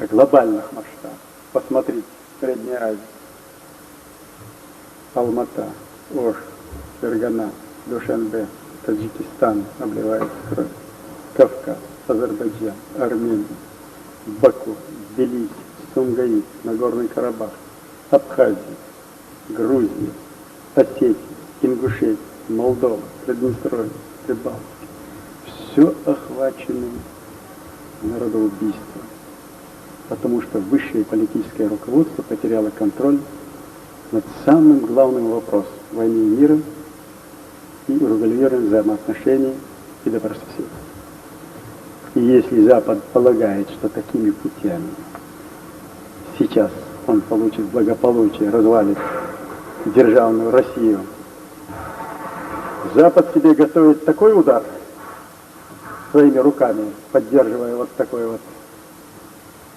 глобальных масштабах. Посмотрите, Средняя Азия, Алмата, Ош, Фергана, Душанбе, Таджикистан обливается кровь, Кавказ, Азербайджан, Армения, Баку, Тбилиси, Сумгаит, Нагорный Карабах, Абхазия, Грузия, Осетия, Ингушетия, Молдова, Приднестровье, Прибалтика. Все охвачено народоубийством, потому что высшее политическое руководство потеряло контроль над самым главным вопросом войны и мира и урегулирования взаимоотношений и добрососедства. И если Запад полагает, что такими путями сейчас он получит благополучие, развалит державную Россию, Запад себе готовит такой удар своими руками, поддерживая вот такое вот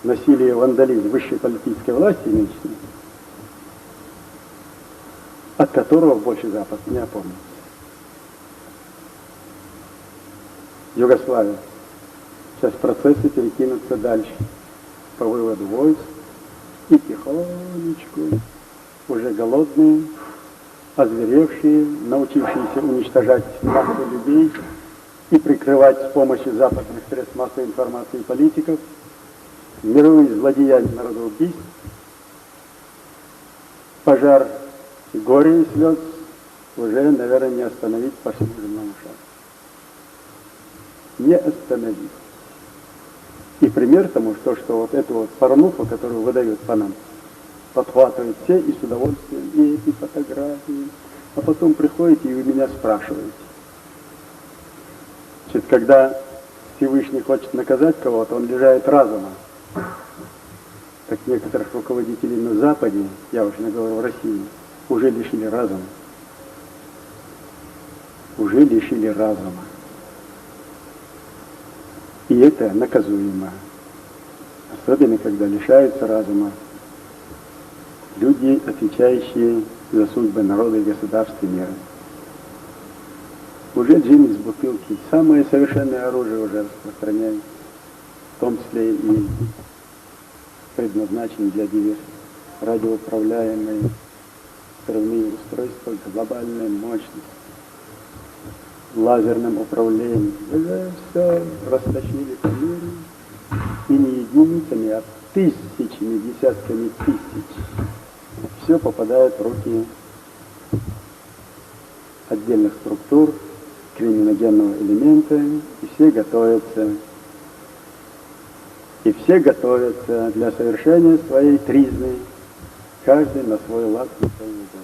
насилие и вандализм высшей политической власти нынешней, от которого больше Запад не опомнится. Югославия. Сейчас процессы перекинутся дальше по выводу войск, и тихонечку уже голодные, озверевшие, научившиеся уничтожать массу людей и прикрывать с помощью западных средств массовой информации и политиков мировые злодеяния народоубийств, пожар горя и слез уже, наверное, не остановить по всему земному шару. Не остановить. И пример тому, что вот эту вот порнуху, которую выдают по нам, подхватывают все и с удовольствием, и эти фотографии. А потом приходите и вы меня спрашиваете. Значит, когда Всевышний хочет наказать кого-то, он лишает разума. Как некоторых руководителей на Западе, я уже не говорю в России, уже лишили разума. Уже лишили разума. И это наказуемо. Особенно, когда лишаются разума люди, отвечающие за судьбы народа и государств и мира. Уже джин из бутылки, самое совершенное оружие уже распространяют, в том числе и предназначенные для диверсии. Радиоуправляемые взрывные устройства глобальной мощности, лазерным управлением. Уже все растащили по миру, и не единицами, а тысячами, десятками тысяч. Все попадает в руки отдельных структур, криминогенного элемента, и все готовятся для совершения своей тризны, каждый на свой лад и свою угодно.